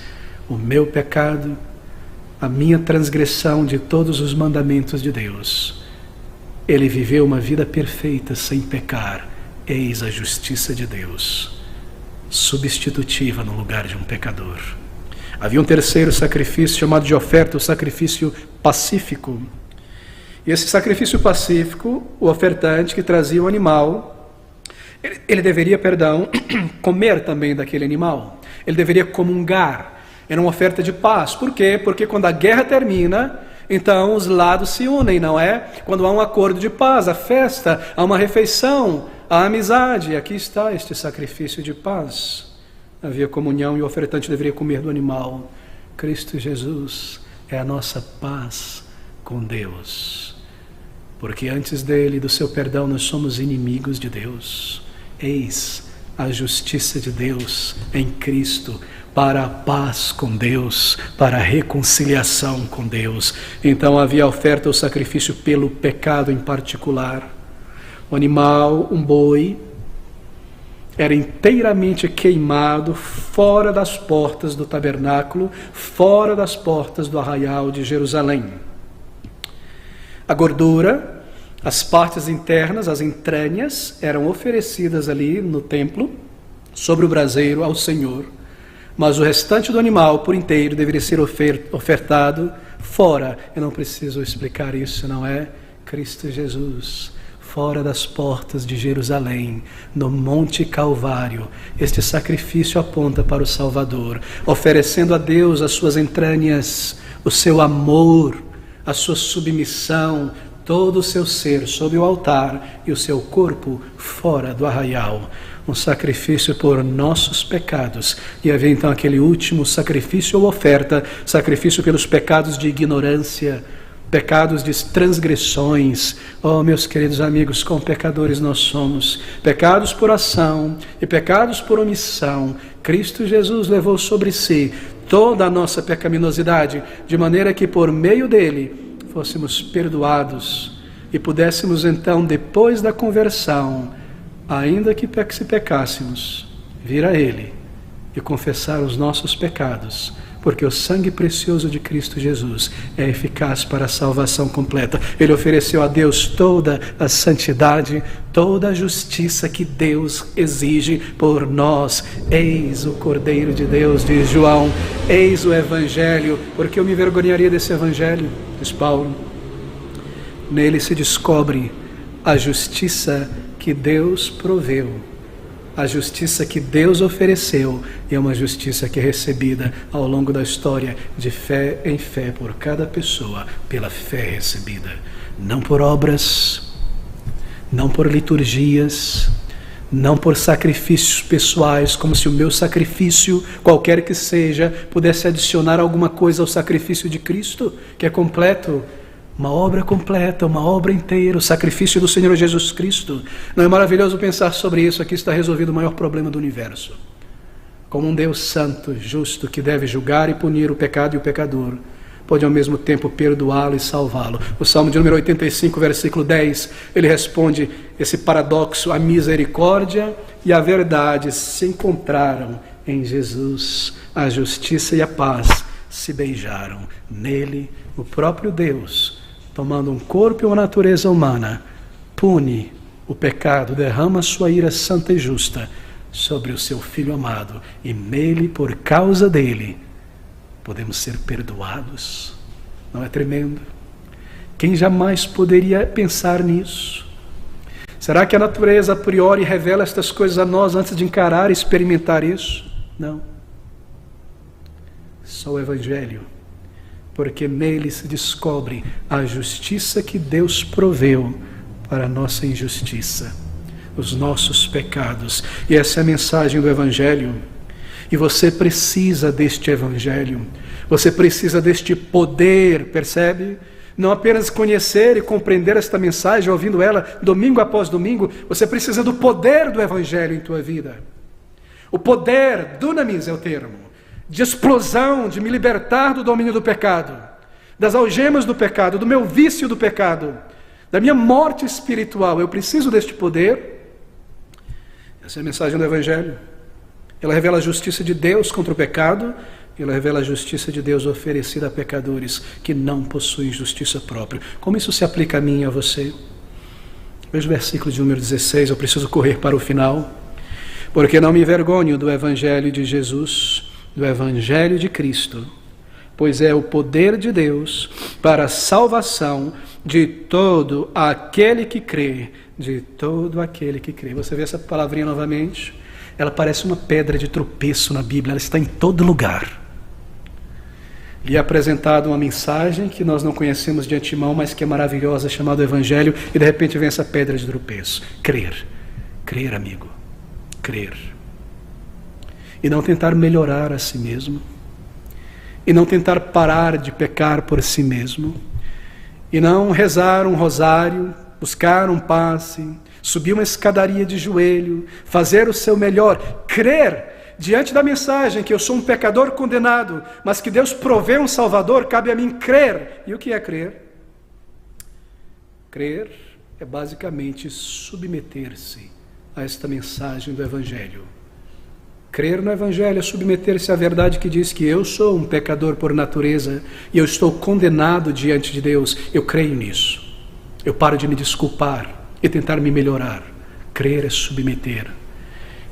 O meu pecado, a minha transgressão de todos os mandamentos de Deus. Ele viveu uma vida perfeita, sem pecar. Eis a justiça de Deus, substitutiva no lugar de um pecador. Havia um terceiro sacrifício chamado de oferta, o sacrifício pacífico. E esse sacrifício pacífico, o ofertante que trazia o animal, ele deveria, comer também daquele animal. Ele deveria comungar. Era uma oferta de paz. Por quê? Porque quando a guerra termina, então os lados se unem, não é? Quando há um acordo de paz, a festa, há uma refeição, a amizade. Aqui está este sacrifício de paz. Havia comunhão e o ofertante deveria comer do animal. Cristo Jesus é a nossa paz com Deus. Porque antes dele, do seu perdão, nós somos inimigos de Deus. Eis a justiça de Deus em Cristo, para a paz com Deus, para a reconciliação com Deus. Então havia a oferta, o sacrifício pelo pecado em particular. O animal, um boi, era inteiramente queimado fora das portas do tabernáculo, fora das portas do arraial de Jerusalém. A gordura, as partes internas, as entranhas, eram oferecidas ali no templo, sobre o braseiro ao Senhor. Mas o restante do animal por inteiro deveria ser ofertado fora. Eu não preciso explicar isso, não é? Cristo Jesus, fora das portas de Jerusalém, no Monte Calvário. Este sacrifício aponta para o Salvador, oferecendo a Deus as suas entranhas, o seu amor, a sua submissão, todo o seu ser sob o altar e o seu corpo fora do arraial. um sacrifício por nossos pecados. E havia então aquele último sacrifício ou oferta, sacrifício pelos pecados de ignorância, pecados de transgressões. Oh, meus queridos amigos, quão pecadores nós somos, pecados por ação e pecados por omissão. Cristo Jesus levou sobre si toda a nossa pecaminosidade, de maneira que por meio dele fôssemos perdoados e pudéssemos então, depois da conversão, ainda que se pecássemos, vir a ele e confessar os nossos pecados, porque o sangue precioso de Cristo Jesus é eficaz para a salvação completa. Ele ofereceu a Deus toda a santidade, toda a justiça que Deus exige por nós. Eis o Cordeiro de Deus, diz João, eis o Evangelho, porque eu me envergonharia desse Evangelho, diz Paulo. Nele se descobre a justiça que Deus proveu, a justiça que Deus ofereceu, e é uma justiça que é recebida ao longo da história, de fé em fé, por cada pessoa, pela fé recebida, não por obras, não por liturgias, não por sacrifícios pessoais, como se o meu sacrifício, qualquer que seja, pudesse adicionar alguma coisa ao sacrifício de Cristo, que é completo. Uma obra completa, uma obra inteira, o sacrifício do Senhor Jesus Cristo. Não é maravilhoso pensar sobre isso? Aqui está resolvido o maior problema do universo. Como um Deus santo, justo, que deve julgar e punir o pecado e o pecador, pode ao mesmo tempo perdoá-lo e salvá-lo. O Salmo de número 85, versículo 10, ele responde esse paradoxo: a misericórdia e a verdade se encontraram em Jesus, a justiça e a paz se beijaram. Nele, o próprio Deus, tomando um corpo e uma natureza humana, pune o pecado, derrama sua ira santa e justa sobre o seu Filho amado, e nele, por causa dele, podemos ser perdoados. Não é tremendo? Quem jamais poderia pensar nisso? Será que a natureza a priori revela estas coisas a nós antes de encarar e experimentar isso? Não. Só o Evangelho, porque nele se descobre a justiça que Deus proveu para a nossa injustiça, os nossos pecados. E essa é a mensagem do Evangelho. E você precisa deste Evangelho, você precisa deste poder, percebe? Não apenas conhecer e compreender esta mensagem, ouvindo ela domingo após domingo, você precisa do poder do Evangelho em tua vida. O poder, dunamis é o termo, de explosão, de me libertar do domínio do pecado, das algemas do pecado, do meu vício do pecado, da minha morte espiritual. Eu preciso deste poder. Essa é a mensagem do Evangelho. Ela revela a justiça de Deus contra o pecado, e ela revela a justiça de Deus oferecida a pecadores que não possuem justiça própria. Como isso se aplica a mim e a você? Veja o versículo de número 16, eu preciso correr para o final. Porque não me envergonho do Evangelho de Jesus, do Evangelho de Cristo, pois é o poder de Deus para a salvação de todo aquele que crê, de todo aquele que crê. Você vê essa palavrinha novamente? Ela parece uma pedra de tropeço na Bíblia, ela está em todo lugar. Lhe é apresentado uma mensagem que nós não conhecemos de antemão, mas que é maravilhosa, chamada Evangelho, e de repente vem essa pedra de tropeço. Crer, crer, amigo, crer. E não tentar melhorar a si mesmo, e não tentar parar de pecar por si mesmo, e não rezar um rosário, buscar um passe, subir uma escadaria de joelho, fazer o seu melhor, crer diante da mensagem que eu sou um pecador condenado, mas que Deus provê um Salvador. Cabe a mim crer. E o que é crer? Crer é basicamente submeter-se a esta mensagem do Evangelho. Crer no Evangelho é submeter-se à verdade que diz que eu sou um pecador por natureza e eu estou condenado diante de Deus. Eu creio nisso. Eu paro de me desculpar e tentar me melhorar. Crer é submeter.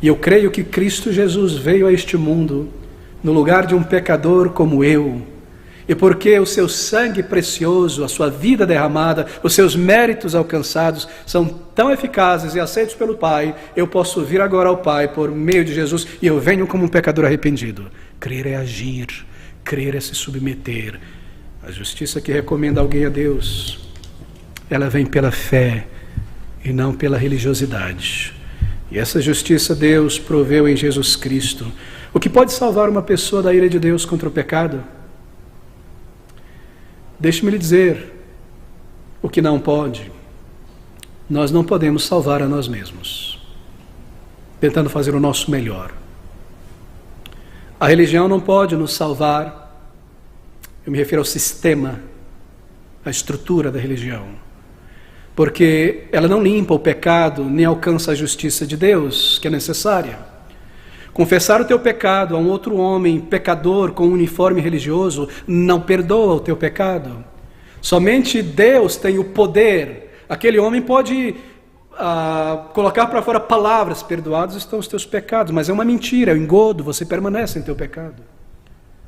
E eu creio que Cristo Jesus veio a este mundo no lugar de um pecador como eu. E porque o seu sangue precioso, a sua vida derramada, os seus méritos alcançados são tão eficazes e aceitos pelo Pai, eu posso vir agora ao Pai por meio de Jesus e eu venho como um pecador arrependido. Crer é agir, crer é se submeter. A justiça que recomenda alguém a Deus, ela vem pela fé e não pela religiosidade. E essa justiça Deus proveu em Jesus Cristo. O que pode salvar uma pessoa da ira de Deus contra o pecado? Deixe-me lhe dizer o que não pode. Nós não podemos salvar a nós mesmos, tentando fazer o nosso melhor. A religião não pode nos salvar. Eu me refiro ao sistema, à estrutura da religião, porque ela não limpa o pecado, nem alcança a justiça de Deus, que é necessária. Confessar o teu pecado a um outro homem pecador com um uniforme religioso não perdoa o teu pecado. Somente Deus tem o poder. Aquele homem pode colocar para fora palavras: perdoados estão os teus pecados, mas é uma mentira, é um engodo, você permanece em teu pecado.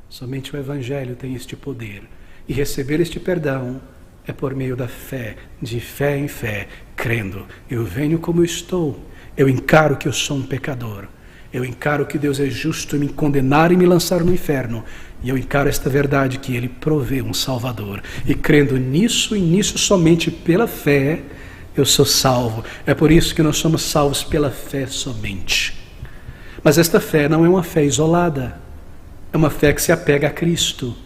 Somente o Evangelho tem este poder, e receber este perdão é por meio da fé, de fé em fé, crendo: eu venho como eu estou, eu encaro que eu sou um pecador, eu encaro que Deus é justo em me condenar e me lançar no inferno, e eu encaro esta verdade que Ele provê um Salvador, e crendo nisso e nisso somente pela fé, eu sou salvo. É por isso que nós somos salvos pela fé somente. Mas esta fé não é uma fé isolada, é uma fé que se apega a Cristo,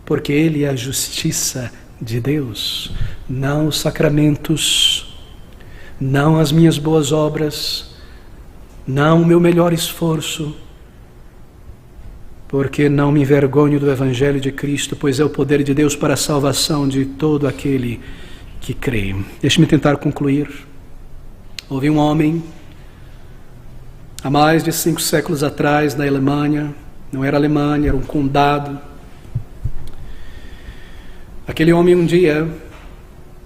porque Ele é a justiça de Deus, não os sacramentos, não as minhas boas obras, não o meu melhor esforço, porque não me envergonho do Evangelho de Cristo, pois é o poder de Deus para a salvação de todo aquele que crê. Deixe-me tentar concluir. Houve um homem, há mais de 5 séculos atrás, na Alemanha. Não era Alemanha, era um condado. Aquele homem um dia,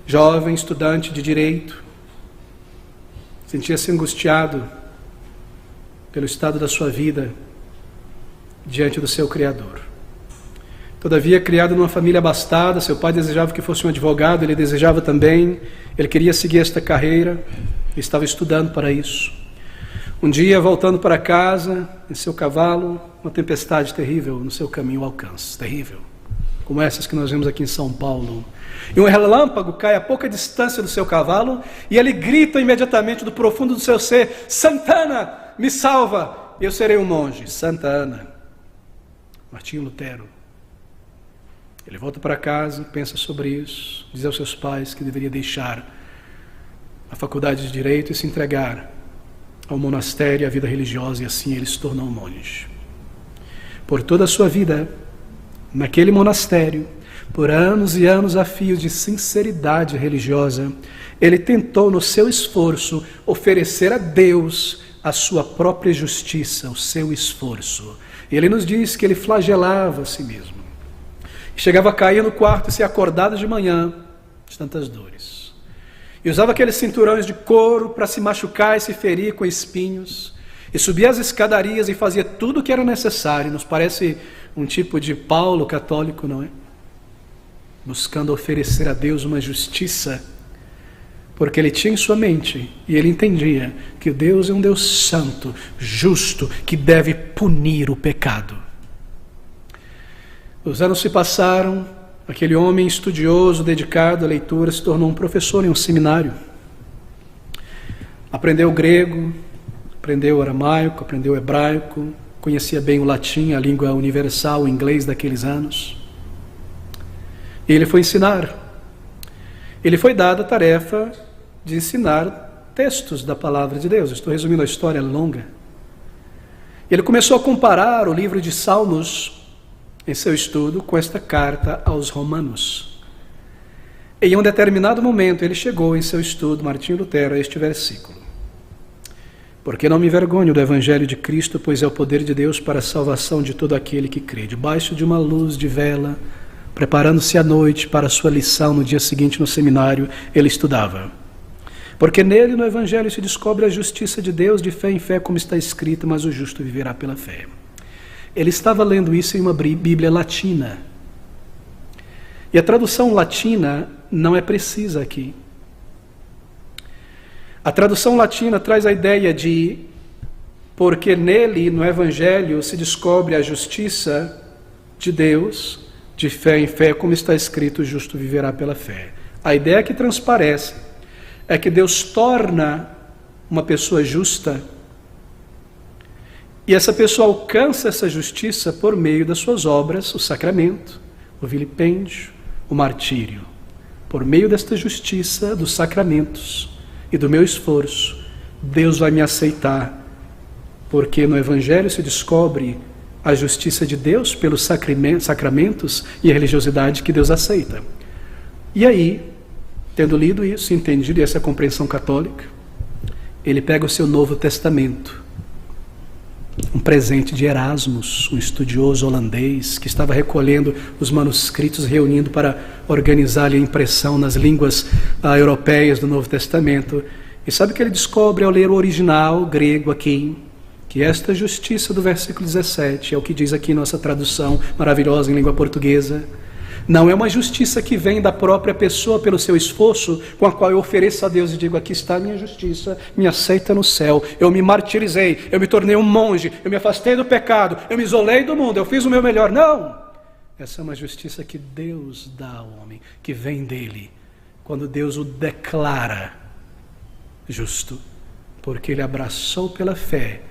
jovem, estudante de direito, sentia-se angustiado pelo estado da sua vida diante do seu Criador. Todavia, criado numa família abastada, seu pai desejava que fosse um advogado, ele desejava também, ele queria seguir esta carreira, estava estudando para isso. Um dia, voltando para casa, em seu cavalo, uma tempestade terrível no seu caminho alcança, terrível, como essas que nós vemos aqui em São Paulo. E um relâmpago cai a pouca distância do seu cavalo, e ele grita imediatamente do profundo do seu ser: Santana, me salva, eu serei um monge. Santa Ana, Martinho Lutero. Ele volta para casa, pensa sobre isso, diz aos seus pais que deveria deixar a faculdade de Direito e se entregar ao monastério, à vida religiosa, e assim ele se tornou um monge. Por toda a sua vida, naquele monastério, por anos e anos a fio de sinceridade religiosa, ele tentou no seu esforço oferecer a Deus a sua própria justiça, o seu esforço. E ele nos diz que ele flagelava a si mesmo. Chegava a cair no quarto e se acordado de manhã de tantas dores. E usava aqueles cinturões de couro para se machucar e se ferir com espinhos. E subia as escadarias e fazia tudo o que era necessário. Nos parece um tipo de Paulo católico, não é? Buscando oferecer a Deus uma justiça, porque ele tinha em sua mente, e ele entendia que Deus é um Deus santo, justo, que deve punir o pecado. Os anos se passaram, aquele homem estudioso, dedicado à leitura, se tornou um professor em um seminário. Aprendeu grego, aprendeu aramaico, aprendeu hebraico, conhecia bem o latim, a língua universal, o inglês daqueles anos. E ele foi ensinar. Ele foi dado a tarefa de ensinar textos da palavra de Deus. Estou resumindo a história longa. Ele começou a comparar o livro de Salmos em seu estudo com esta carta aos Romanos. Em um determinado momento ele chegou em seu estudo, Martinho Lutero, a este versículo: porque não me envergonho do Evangelho de Cristo, pois é o poder de Deus para a salvação de todo aquele que crê. Debaixo de uma luz de vela, preparando-se à noite para a sua lição no dia seguinte no seminário, ele estudava. Porque nele, no Evangelho, se descobre a justiça de Deus de fé em fé, como está escrito: mas o justo viverá pela fé. Ele estava lendo isso em uma Bíblia latina. E a tradução latina não é precisa aqui. A tradução latina traz a ideia de: porque nele, no Evangelho, se descobre a justiça de Deus, de fé em fé, como está escrito: o justo viverá pela fé. A ideia que transparece é que Deus torna uma pessoa justa E essa pessoa alcança essa justiça por meio das suas obras, o sacramento, o vilipêndio, o martírio. Por meio desta justiça, dos sacramentos e do meu esforço, Deus vai me aceitar, porque no Evangelho se descobre a justiça de Deus pelos sacramentos e a religiosidade que Deus aceita. E aí, tendo lido isso, entendido essa compreensão católica, ele pega o seu Novo Testamento, um presente de Erasmus, um estudioso holandês que estava recolhendo os manuscritos, reunindo para organizar-lhe a impressão nas línguas europeias do Novo Testamento. E sabe o que ele descobre ao ler o original grego aqui? Que esta justiça do versículo 17, é o que diz aqui nossa tradução maravilhosa em língua portuguesa, não é uma justiça que vem da própria pessoa pelo seu esforço, com a qual eu ofereço a Deus e digo, aqui está a minha justiça, me aceita no céu, eu me martirizei, eu me tornei um monge, eu me afastei do pecado, eu me isolei do mundo, eu fiz o meu melhor. Não! Essa é uma justiça que Deus dá ao homem, que vem dele, quando Deus o declara justo, porque ele abraçou pela fé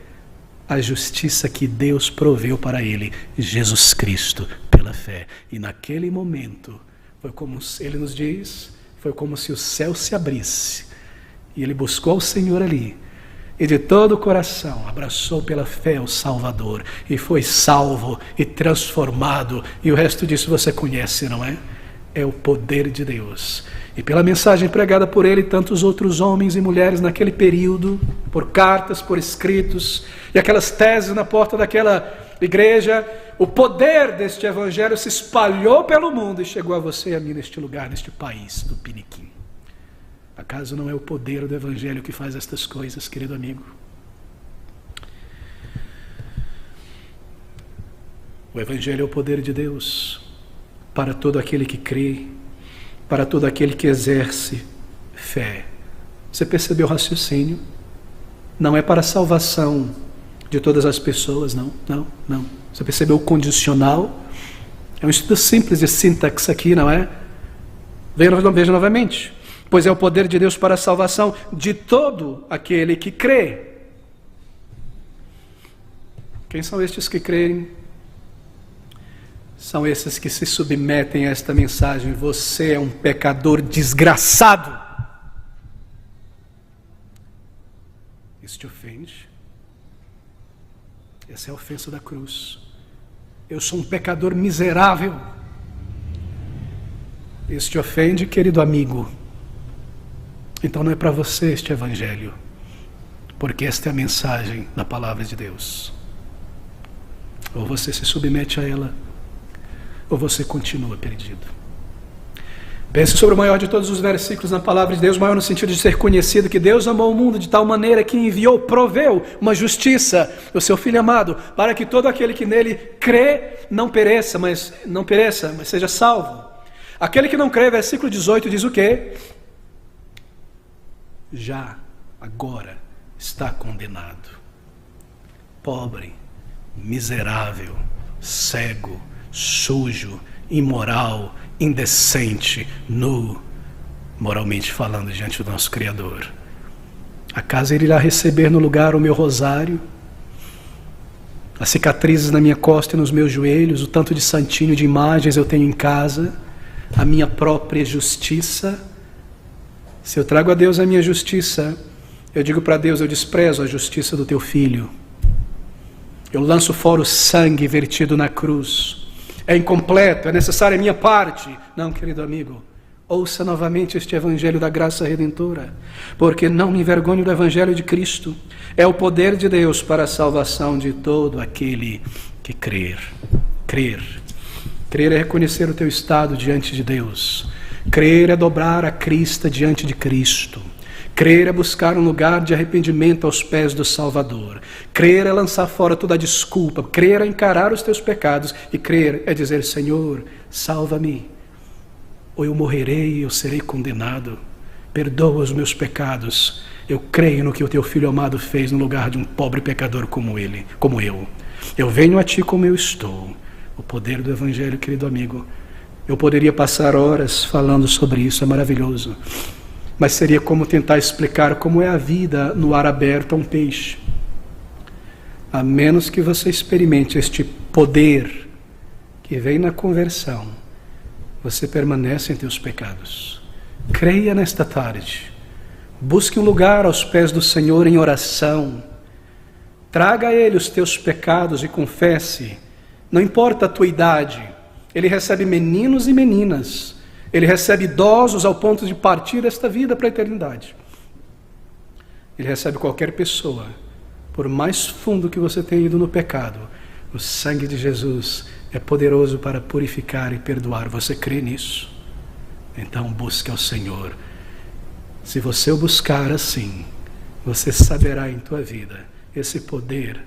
a justiça que Deus proveu para ele, Jesus Cristo, pela fé. E naquele momento, foi como ele nos diz, foi como se o céu se abrisse. E ele buscou o Senhor ali, e de todo o coração abraçou pela fé o Salvador, e foi salvo e transformado. E o resto disso você conhece, não é? É o poder de Deus. E pela mensagem pregada por ele, tantos outros homens e mulheres naquele período, por cartas, por escritos, e aquelas teses na porta daquela igreja, o poder deste evangelho se espalhou pelo mundo e chegou a você e a mim neste lugar, neste país do Piniquim. Acaso não é o poder do evangelho que faz estas coisas, querido amigo? O evangelho é o poder de Deus para todo aquele que crê, para todo aquele que exerce fé. Você percebeu o raciocínio? Não é para a salvação de todas as pessoas, não. Você percebeu o condicional? É um estudo simples de sintaxe aqui, não é? Veja novamente. Pois é o poder de Deus para a salvação de todo aquele que crê. Quem são estes que creem? São esses que se submetem a esta mensagem. Você é um pecador desgraçado. Isso te ofende? Essa é a ofensa da cruz. Eu sou um pecador miserável. Isso te ofende, querido amigo? Então não é para você este evangelho, porque esta é a mensagem da palavra de Deus. Ou você se submete a ela, ou você continua perdido. Pense sobre o maior de todos os versículos na palavra de Deus, maior no sentido de ser conhecido, que Deus amou o mundo de tal maneira que enviou, proveu uma justiça, o seu Filho amado, para que todo aquele que nele crê não pereça, mas seja salvo. Aquele que não crê, versículo 18 diz o quê? Já, agora, está condenado. Pobre, miserável, cego, sujo, imoral, indecente, nu, moralmente falando diante do nosso Criador. Acaso ele irá receber no lugar o meu rosário, as cicatrizes na minha costa e nos meus joelhos, o tanto de santinho de imagens eu tenho em casa, a minha própria justiça? Se eu trago a Deus a minha justiça, eu digo para Deus, eu desprezo a justiça do teu Filho. Eu lanço fora o sangue vertido na cruz. É incompleto, é necessária a minha parte. Não, querido amigo, ouça novamente este evangelho da graça redentora, porque não me envergonho do evangelho de Cristo. É o poder de Deus para a salvação de todo aquele que crer. Crer é reconhecer o teu estado diante de Deus. Crer é dobrar a crista diante de Cristo. Crer é buscar um lugar de arrependimento aos pés do Salvador. Crer é lançar fora toda a desculpa. Crer é encarar os teus pecados. E crer é dizer, Senhor, salva-me. Ou eu morrerei e eu serei condenado. Perdoa os meus pecados. Eu creio no que o teu Filho amado fez no lugar de um pobre pecador como eu. Eu venho a ti como eu estou. O poder do Evangelho, querido amigo. Eu poderia passar horas falando sobre isso, é maravilhoso. Mas seria como tentar explicar como é a vida no ar aberto a um peixe. a menos que você experimente este poder que vem na conversão, você permanece em teus pecados. Creia nesta tarde. Busque um lugar aos pés do Senhor em oração. Traga a Ele os teus pecados e confesse. Não importa a tua idade. Ele recebe meninos e meninas. Ele recebe idosos ao ponto de partir desta vida para a eternidade. Ele recebe qualquer pessoa. Por mais fundo que você tenha ido no pecado, o sangue de Jesus é poderoso para purificar e perdoar. Você crê nisso? Então busque ao Senhor. Se você o buscar assim, você saberá em tua vida esse poder,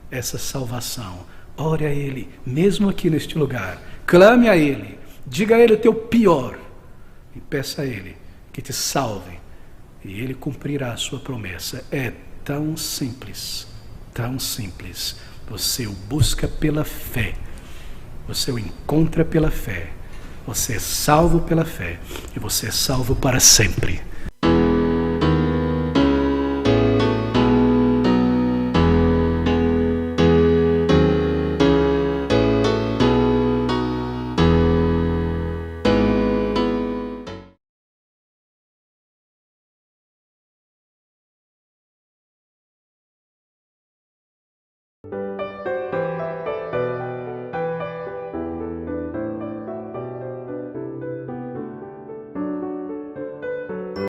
essa salvação. Ore a Ele, mesmo aqui neste lugar. Clame a Ele. Diga a Ele o teu pior. E peça a Ele que te salve. E Ele cumprirá a sua promessa. É tão simples, tão simples. Você o busca pela fé. Você o encontra pela fé. Você é salvo pela fé. E você é salvo para sempre.